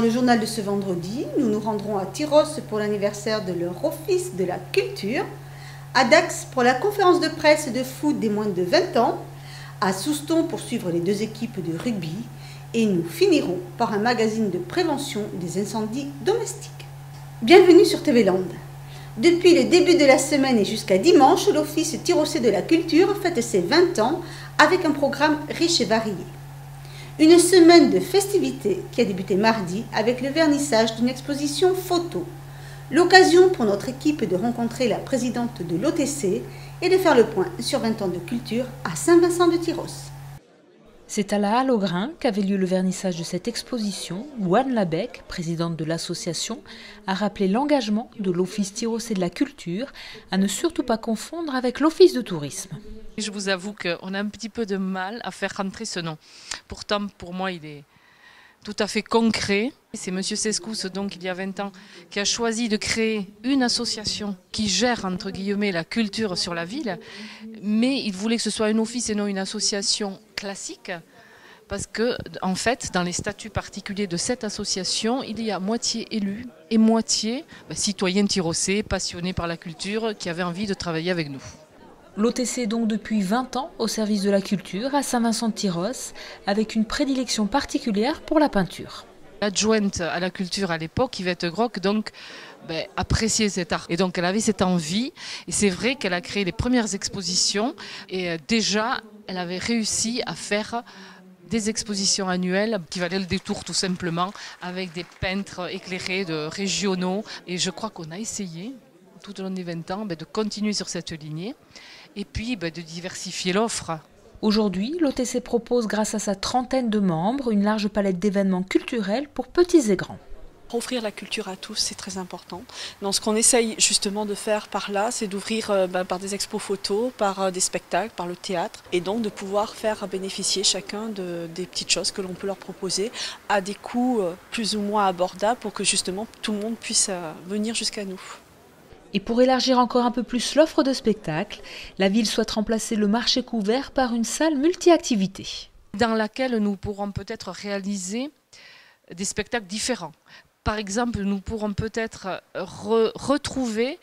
Dans le journal de ce vendredi, nous nous rendrons à Tyrosse pour l'anniversaire de leur office de la culture, à Dax pour la conférence de presse de foot des moins de 20 ans, à Souston pour suivre les deux équipes de rugby, et nous finirons par un magazine de prévention des incendies domestiques. Bienvenue sur TV Land. Depuis le début de la semaine et jusqu'à dimanche, l'Office tyrossais de la culture fête ses 20 ans avec un programme riche et varié. Une semaine de festivités qui a débuté mardi avec le vernissage d'une exposition photo. L'occasion pour notre équipe de rencontrer la présidente de l'OTC et de faire le point sur 20 ans de culture à Saint-Vincent-de-Tyrosse. C'est à la Halle au Grain qu'avait lieu le vernissage de cette exposition où Anne Labec, présidente de l'association, a rappelé l'engagement de l'Office tyrossais de la culture à ne surtout pas confondre avec l'Office de tourisme. Je vous avoue qu'on a un petit peu de mal à faire rentrer ce nom. Pourtant, pour moi, il est tout à fait concret. C'est M. Sescous, donc il y a 20 ans, qui a choisi de créer une association qui gère, entre guillemets, la culture sur la ville. Mais il voulait que ce soit un office et non une association classique. Parce que, en fait, dans les statuts particuliers de cette association, il y a moitié élus et moitié citoyens tyrossais, passionnés par la culture, qui avaient envie de travailler avec nous. L'OTC est donc depuis 20 ans au service de la culture à Saint-Vincent-de-Tyrosse, avec une prédilection particulière pour la peinture. L'adjointe à la culture à l'époque, Yvette Groc, donc appréciait cet art. Et donc elle avait cette envie. Et c'est vrai qu'elle a créé les premières expositions. Et déjà, elle avait réussi à faire des expositions annuelles qui valaient le détour tout simplement, avec des peintres éclairés de régionaux. Et je crois qu'on a essayé, tout au long des 20 ans, de continuer sur cette lignée. Et puis de diversifier l'offre. Aujourd'hui, l'OTC propose, grâce à sa trentaine de membres, une large palette d'événements culturels pour petits et grands. Offrir la culture à tous, c'est très important. Donc ce qu'on essaye justement de faire par là, c'est d'ouvrir par des expos photos, par des spectacles, par le théâtre, et donc de pouvoir faire bénéficier chacun des petites choses que l'on peut leur proposer à des coûts plus ou moins abordables pour que justement tout le monde puisse venir jusqu'à nous. Et pour élargir encore un peu plus l'offre de spectacles, la ville souhaite remplacer le marché couvert par une salle multi-activités. Dans laquelle nous pourrons peut-être réaliser des spectacles différents. Par exemple, nous pourrons peut-être retrouver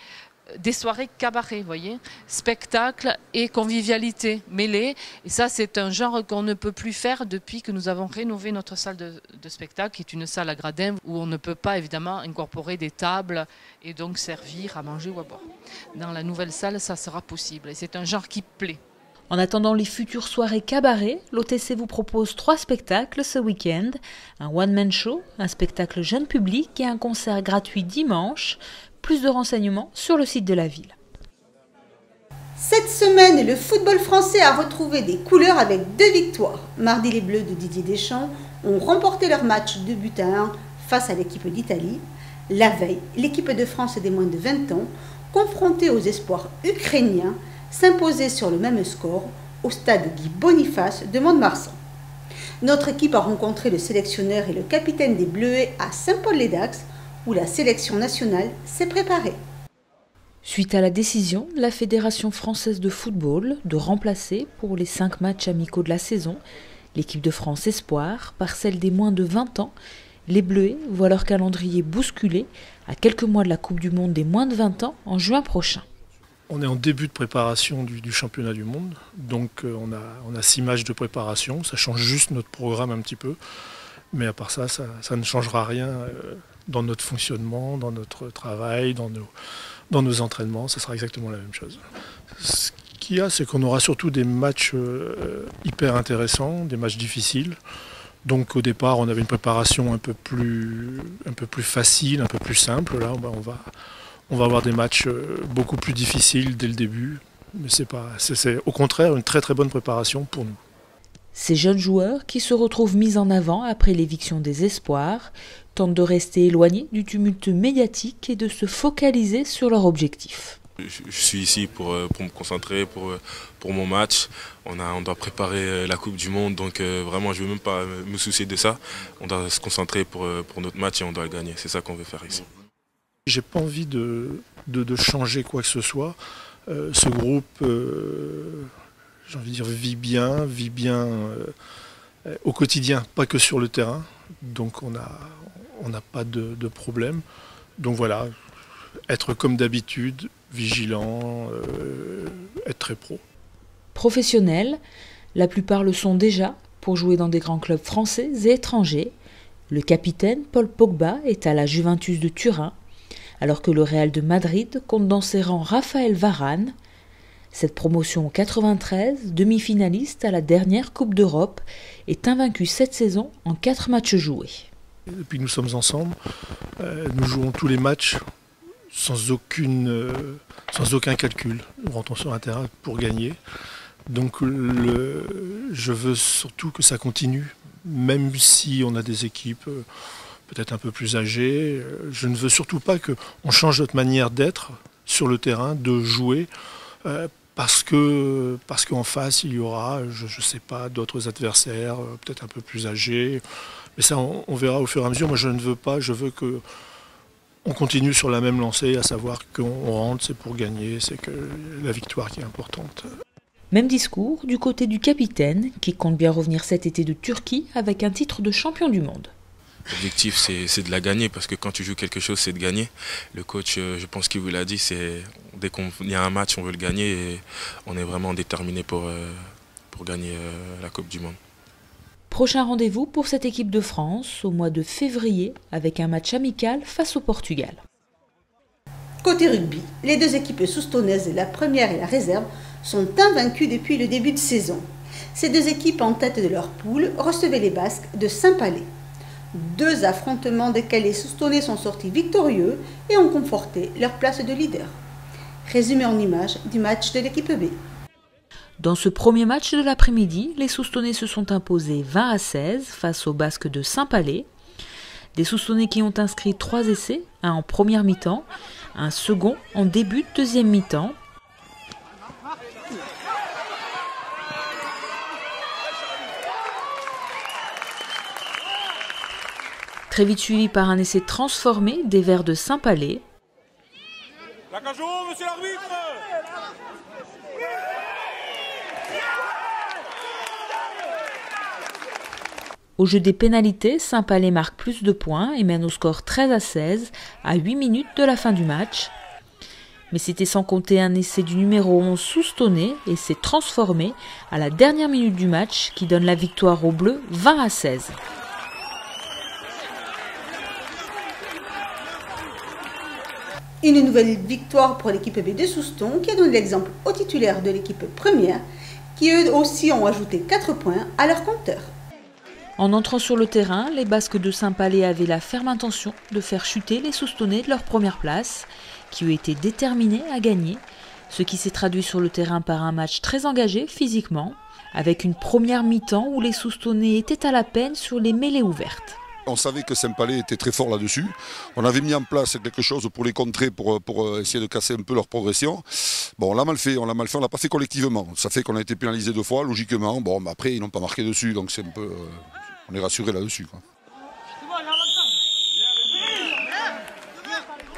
des soirées cabaret, voyez, spectacle et convivialité mêlées. Et ça, c'est un genre qu'on ne peut plus faire depuis que nous avons rénové notre salle de spectacle, qui est une salle à gradins où on ne peut pas évidemment incorporer des tables et donc servir à manger ou à boire. Dans la nouvelle salle, ça sera possible et c'est un genre qui plaît. En attendant les futures soirées cabaret, l'OTC vous propose 3 spectacles ce week-end. Un one-man show, un spectacle jeune public et un concert gratuit dimanche. Plus de renseignements sur le site de la ville. Cette semaine, le football français a retrouvé des couleurs avec 2 victoires. Mardi, les Bleus de Didier Deschamps ont remporté leur match 2-1 face à l'équipe d'Italie. La veille, l'équipe de France des moins de 20 ans, confrontée aux espoirs ukrainiens, s'imposait sur le même score au stade Guy Boniface de Mont-de-Marsan. Notre équipe a rencontré le sélectionneur et le capitaine des Bleuets à Saint-Paul-les-Dax, où la sélection nationale s'est préparée. Suite à la décision de la Fédération française de football de remplacer pour les 5 matchs amicaux de la saison l'équipe de France Espoir par celle des moins de 20 ans, les Bleuets voient leur calendrier bousculé à quelques mois de la Coupe du Monde des moins de 20 ans en juin prochain. On est en début de préparation du championnat du monde, donc on a 6 matchs de préparation, ça change juste notre programme un petit peu, mais à part ça ne changera rien dans notre fonctionnement, dans notre travail, dans nos entraînements, ça sera exactement la même chose. Ce qu'il y a, c'est qu'on aura surtout des matchs hyper intéressants, des matchs difficiles. Donc au départ, on avait une préparation un peu plus facile, un peu plus simple. Là, on va avoir des matchs beaucoup plus difficiles dès le début, mais c'est au contraire une très très bonne préparation pour nous. Ces jeunes joueurs, qui se retrouvent mis en avant après l'éviction des espoirs, tentent de rester éloignés du tumulte médiatique et de se focaliser sur leur objectif. Je suis ici pour me concentrer pour mon match. On doit préparer la Coupe du Monde, donc vraiment je ne veux même pas me soucier de ça. On doit se concentrer pour notre match et on doit le gagner. C'est ça qu'on veut faire ici. J'ai pas envie de changer quoi que ce soit. Ce groupe, j'ai envie de dire, vit bien au quotidien, pas que sur le terrain. Donc on on n'a pas de problème. Donc voilà, être comme d'habitude, vigilant, être très pro. Professionnels, la plupart le sont déjà pour jouer dans des grands clubs français et étrangers. Le capitaine Paul Pogba est à la Juventus de Turin, alors que le Real de Madrid compte dans ses rangs Raphaël Varane. Cette promotion en 93, demi-finaliste à la dernière Coupe d'Europe, est invaincue cette saison en 4 matchs joués. Depuis que nous sommes ensemble, nous jouons tous les matchs sans aucun calcul. Nous rentrons sur un terrain pour gagner. Donc je veux surtout que ça continue, même si on a des équipes peut-être un peu plus âgées. Je ne veux surtout pas qu'on change notre manière d'être sur le terrain, de jouer, parce qu'en face il y aura, je ne sais pas, d'autres adversaires, peut-être un peu plus âgés. Mais ça on verra au fur et à mesure. Moi je ne veux pas, je veux qu'on continue sur la même lancée, à savoir qu'on rentre, c'est pour gagner, c'est que la victoire qui est importante. Même discours du côté du capitaine, qui compte bien revenir cet été de Turquie avec un titre de champion du monde. L'objectif, c'est de la gagner, parce que quand tu joues quelque chose, c'est de gagner. Le coach, je pense qu'il vous l'a dit, c'est dès qu'il y a un match, on veut le gagner et on est vraiment déterminé pour gagner la Coupe du Monde. Prochain rendez-vous pour cette équipe de France au mois de février avec un match amical face au Portugal. Côté rugby, les deux équipes soustonnaises, la première et la réserve, sont invaincues depuis le début de saison. Ces deux équipes en tête de leur poule recevaient les Basques de Saint-Palais. 2 affrontements desquels les Soustonnais sont sortis victorieux et ont conforté leur place de leader. Résumé en images du match de l'équipe B. Dans ce premier match de l'après-midi, les Soustonnais se sont imposés 20-16 face aux Basques de Saint-Palais. Des Soustonnais qui ont inscrit 3 essais, un en première mi-temps, un second en début de deuxième mi-temps. Très vite suivi par un essai transformé des Verts de Saint-Palais. La cage au haut, monsieur l'arbitre! Au jeu des pénalités, Saint-Palais marque plus de points et mène au score 13-16 à 8 minutes de la fin du match. Mais c'était sans compter un essai du numéro 11 Soustonnais et s'est transformé à la dernière minute du match qui donne la victoire aux Bleus 20-16. Une nouvelle victoire pour l'équipe B de Souston qui a donné l'exemple aux titulaires de l'équipe première qui eux aussi ont ajouté 4 points à leur compteur. En entrant sur le terrain, les Basques de Saint-Palais avaient la ferme intention de faire chuter les Soustonnais de leur première place, qui ont été déterminés à gagner, ce qui s'est traduit sur le terrain par un match très engagé physiquement, avec une première mi-temps où les Soustonnais étaient à la peine sur les mêlées ouvertes. On savait que Saint-Palais était très fort là-dessus. On avait mis en place quelque chose pour les contrer, pour essayer de casser un peu leur progression. Bon, on l'a mal fait, on l'a pas fait collectivement. Ça fait qu'on a été pénalisé 2 fois, logiquement. Bon, mais après, ils n'ont pas marqué dessus, donc c'est un peu... on est rassuré là-dessus, quoi.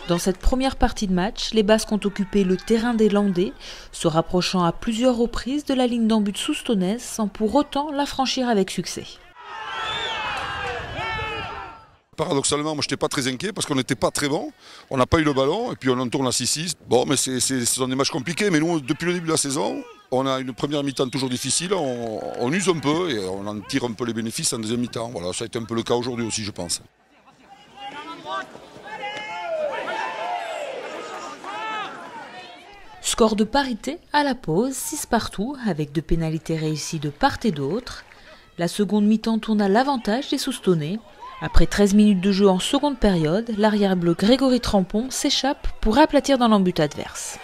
Dans cette première partie de match, les Basques ont occupé le terrain des Landais, se rapprochant à plusieurs reprises de la ligne d'en but soustonnaise sans pour autant la franchir avec succès. Paradoxalement, moi je n'étais pas très inquiet parce qu'on n'était pas très bon. On n'a pas eu le ballon et puis on en tourne à 6-6. Bon, mais ce sont des matchs compliqués. Mais nous, depuis le début de la saison, on a une première mi-temps toujours difficile. On use un peu et on en tire un peu les bénéfices en deuxième mi-temps. Voilà, ça a été un peu le cas aujourd'hui aussi, je pense. Score de parité à la pause, 6 partout, avec 2 pénalités réussies de part et d'autre. La seconde mi-temps tourne à l'avantage des Soustonnais. Après 13 minutes de jeu en seconde période, l'arrière-bleu Grégory Trampon s'échappe pour aplatir dans l'embut adverse.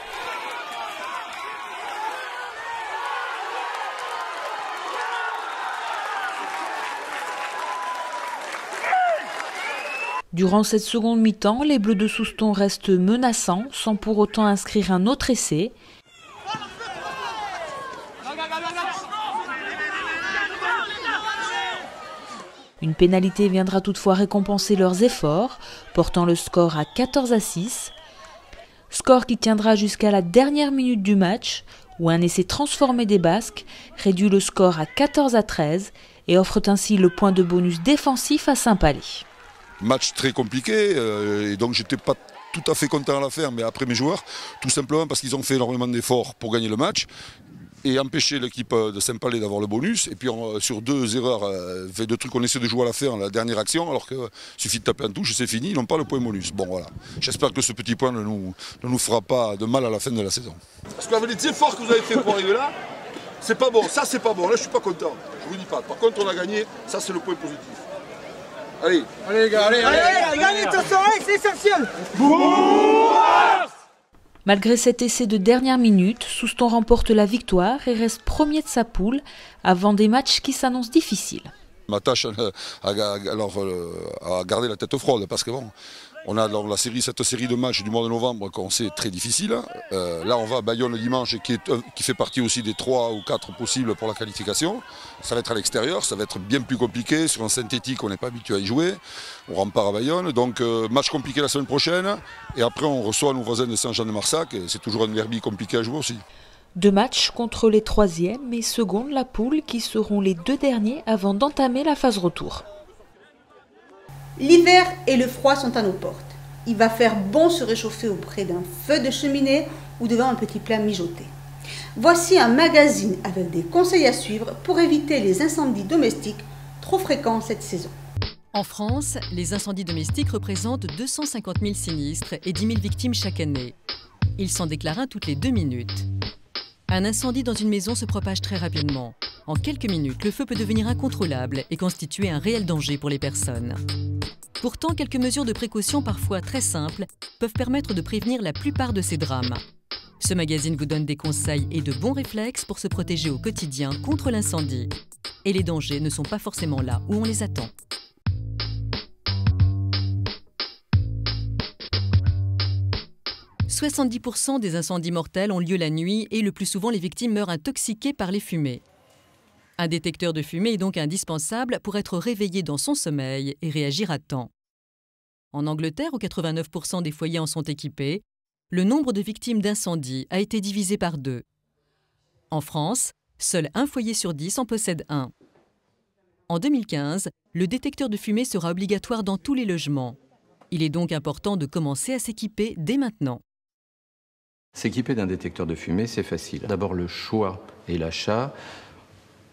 Durant cette seconde mi-temps, les Bleus de Souston restent menaçants sans pour autant inscrire un autre essai. Une pénalité viendra toutefois récompenser leurs efforts, portant le score à 14-6. Score qui tiendra jusqu'à la dernière minute du match, où un essai transformé des Basques réduit le score à 14-13 et offre ainsi le point de bonus défensif à Saint-Palais. Match très compliqué, et donc j'étais pas tout à fait content à la fin, mais après mes joueurs, tout simplement parce qu'ils ont fait énormément d'efforts pour gagner le match et empêcher l'équipe de Saint-Palais d'avoir le bonus. Et puis sur 2 erreurs, fait 2 trucs qu'on essaie de jouer à la fin, la dernière action, alors qu'il suffit de taper en touche et c'est fini, ils n'ont pas le point bonus. Bon voilà, j'espère que ce petit point ne nous fera pas de mal à la fin de la saison. Parce qu'avec les efforts que vous avez fait pour arriver là, c'est pas bon, ça c'est pas bon, là je suis pas content, je vous dis pas. Par contre on a gagné, ça c'est le point positif. Allez, les gars, allez, Gagner de toute soirée, c'est essentiel. Malgré cet essai de dernière minute, Soustons remporte la victoire et reste premier de sa poule avant des matchs qui s'annoncent difficiles. Ma tâche à garder la tête froide parce que bon, on a cette série de matchs du mois de novembre qu'on sait très difficile. Là on va à Bayonne le dimanche qui fait partie aussi des 3 ou 4 possibles pour la qualification. Ça va être à l'extérieur, ça va être bien plus compliqué. Sur un synthétique on n'est pas habitué à y jouer. On rempart à Bayonne, donc match compliqué la semaine prochaine. Et après on reçoit nos voisins de Saint-Jean-de-Marsac et c'est toujours un derby compliqué à jouer aussi. 2 matchs contre les 3e et seconds de la poule qui seront les 2 derniers avant d'entamer la phase retour. L'hiver et le froid sont à nos portes. Il va faire bon se réchauffer auprès d'un feu de cheminée ou devant un petit plat mijoté. Voici un magazine avec des conseils à suivre pour éviter les incendies domestiques trop fréquents cette saison. En France, les incendies domestiques représentent 250 000 sinistres et 10 000 victimes chaque année. Ils s'en déclarent un toutes les 2 minutes. Un incendie dans une maison se propage très rapidement. En quelques minutes, le feu peut devenir incontrôlable et constituer un réel danger pour les personnes. Pourtant, quelques mesures de précaution parfois très simples peuvent permettre de prévenir la plupart de ces drames. Ce magazine vous donne des conseils et de bons réflexes pour se protéger au quotidien contre l'incendie. Et les dangers ne sont pas forcément là où on les attend. « 70% des incendies mortels ont lieu la nuit et le plus souvent les victimes meurent intoxiquées par les fumées. Un détecteur de fumée est donc indispensable pour être réveillé dans son sommeil et réagir à temps. En Angleterre, où 89% des foyers en sont équipés, le nombre de victimes d'incendie a été divisé par 2. En France, seul un foyer sur 10 en possède un. En 2015, le détecteur de fumée sera obligatoire dans tous les logements. Il est donc important de commencer à s'équiper dès maintenant. S'équiper d'un détecteur de fumée, c'est facile. D'abord le choix et l'achat.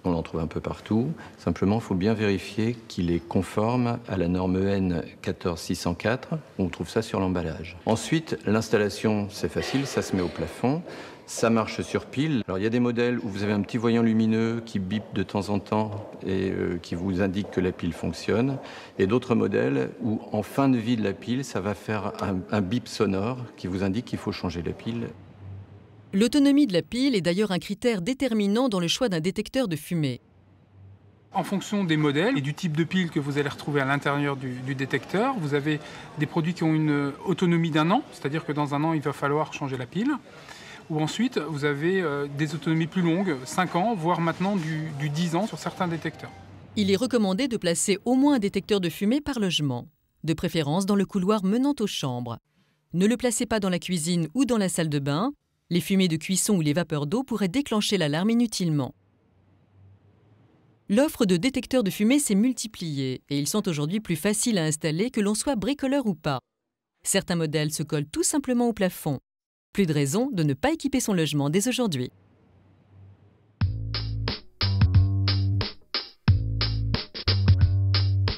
On en trouve un peu partout. Simplement, il faut bien vérifier qu'il est conforme à la norme EN 14604. On trouve ça sur l'emballage. Ensuite, l'installation, c'est facile, ça se met au plafond. Ça marche sur pile. Alors, il y a des modèles où vous avez un petit voyant lumineux qui bip de temps en temps et qui vous indique que la pile fonctionne. Et d'autres modèles où, en fin de vie de la pile, ça va faire un bip sonore qui vous indique qu'il faut changer la pile. L'autonomie de la pile est d'ailleurs un critère déterminant dans le choix d'un détecteur de fumée. En fonction des modèles et du type de pile que vous allez retrouver à l'intérieur du détecteur, vous avez des produits qui ont une autonomie d'1 an, c'est-à-dire que dans 1 an, il va falloir changer la pile. Ou ensuite, vous avez des autonomies plus longues, 5 ans, voire maintenant du 10 ans sur certains détecteurs. Il est recommandé de placer au moins un détecteur de fumée par logement, de préférence dans le couloir menant aux chambres. Ne le placez pas dans la cuisine ou dans la salle de bain. Les fumées de cuisson ou les vapeurs d'eau pourraient déclencher l'alarme inutilement. L'offre de détecteurs de fumée s'est multipliée et ils sont aujourd'hui plus faciles à installer que l'on soit bricoleur ou pas. Certains modèles se collent tout simplement au plafond. Plus de raison de ne pas équiper son logement dès aujourd'hui.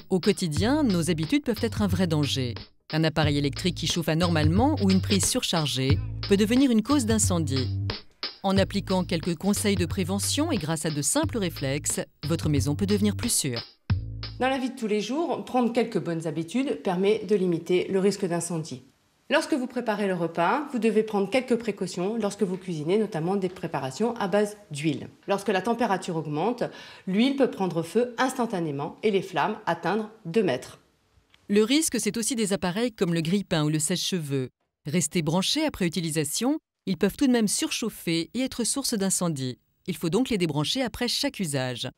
Au quotidien, nos habitudes peuvent être un vrai danger. Un appareil électrique qui chauffe anormalement ou une prise surchargée peut devenir une cause d'incendie. En appliquant quelques conseils de prévention et grâce à de simples réflexes, votre maison peut devenir plus sûre. Dans la vie de tous les jours, prendre quelques bonnes habitudes permet de limiter le risque d'incendie. Lorsque vous préparez le repas, vous devez prendre quelques précautions lorsque vous cuisinez, notamment des préparations à base d'huile. Lorsque la température augmente, l'huile peut prendre feu instantanément et les flammes atteindre 2 mètres. Le risque, c'est aussi des appareils comme le grille-pain ou le sèche-cheveux. Restés branchés après utilisation, ils peuvent tout de même surchauffer et être source d'incendie. Il faut donc les débrancher après chaque usage.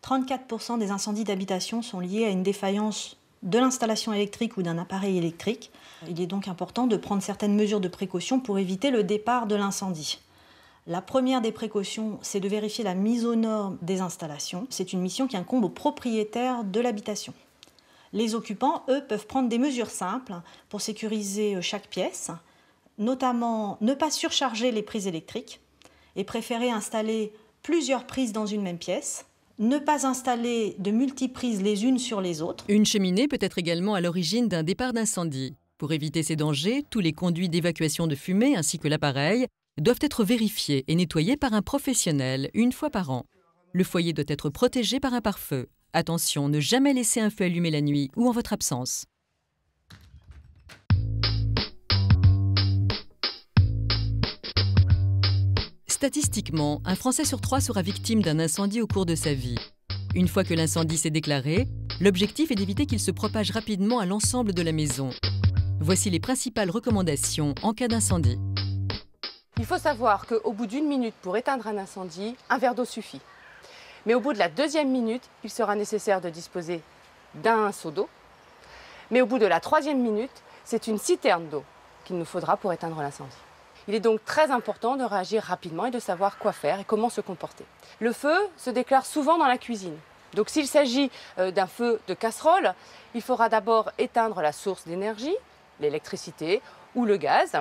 34% des incendies d'habitation sont liés à une défaillance de l'installation électrique ou d'un appareil électrique. Il est donc important de prendre certaines mesures de précaution pour éviter le départ de l'incendie. La première des précautions, c'est de vérifier la mise aux normes des installations. C'est une mission qui incombe aux propriétaires de l'habitation. Les occupants, eux, peuvent prendre des mesures simples pour sécuriser chaque pièce, notamment ne pas surcharger les prises électriques et préférer installer plusieurs prises dans une même pièce, ne pas installer de multiprises les unes sur les autres. Une cheminée peut être également à l'origine d'un départ d'incendie. Pour éviter ces dangers, tous les conduits d'évacuation de fumée ainsi que l'appareil doivent être vérifiés et nettoyés par un professionnel une fois par an. Le foyer doit être protégé par un pare-feu. Attention, ne jamais laisser un feu allumé la nuit ou en votre absence. Statistiquement, un Français sur 3 sera victime d'un incendie au cours de sa vie. Une fois que l'incendie s'est déclaré, l'objectif est d'éviter qu'il se propage rapidement à l'ensemble de la maison. Voici les principales recommandations en cas d'incendie. Il faut savoir qu'au bout d'1 minute pour éteindre un incendie, un verre d'eau suffit. Mais au bout de la 2e minute, il sera nécessaire de disposer d'un seau d'eau. Mais au bout de la 3e minute, c'est une citerne d'eau qu'il nous faudra pour éteindre l'incendie. Il est donc très important de réagir rapidement et de savoir quoi faire et comment se comporter. Le feu se déclare souvent dans la cuisine. Donc s'il s'agit d'un feu de casserole, il faudra d'abord éteindre la source d'énergie, l'électricité ou le gaz,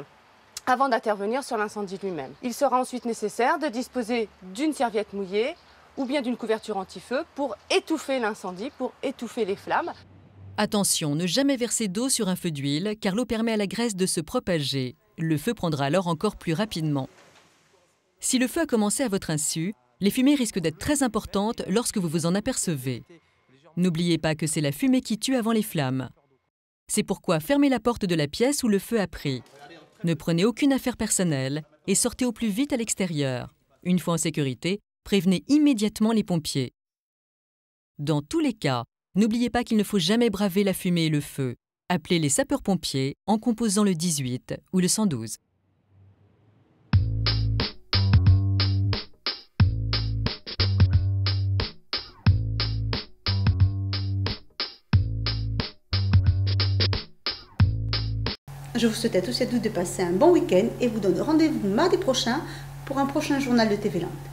avant d'intervenir sur l'incendie lui-même. Il sera ensuite nécessaire de disposer d'une serviette mouillée ou bien d'une couverture anti-feu pour étouffer l'incendie, pour étouffer les flammes. Attention, ne jamais verser d'eau sur un feu d'huile car l'eau permet à la graisse de se propager. Le feu prendra alors encore plus rapidement. Si le feu a commencé à votre insu, les fumées risquent d'être très importantes lorsque vous vous en apercevez. N'oubliez pas que c'est la fumée qui tue avant les flammes. C'est pourquoi fermez la porte de la pièce où le feu a pris. Ne prenez aucune affaire personnelle et sortez au plus vite à l'extérieur. Une fois en sécurité, prévenez immédiatement les pompiers. Dans tous les cas, n'oubliez pas qu'il ne faut jamais braver la fumée et le feu. Appelez les sapeurs-pompiers en composant le 18 ou le 112. Je vous souhaite à tous et à toutes de passer un bon week-end et vous donne rendez-vous mardi prochain pour un prochain journal de TV Land.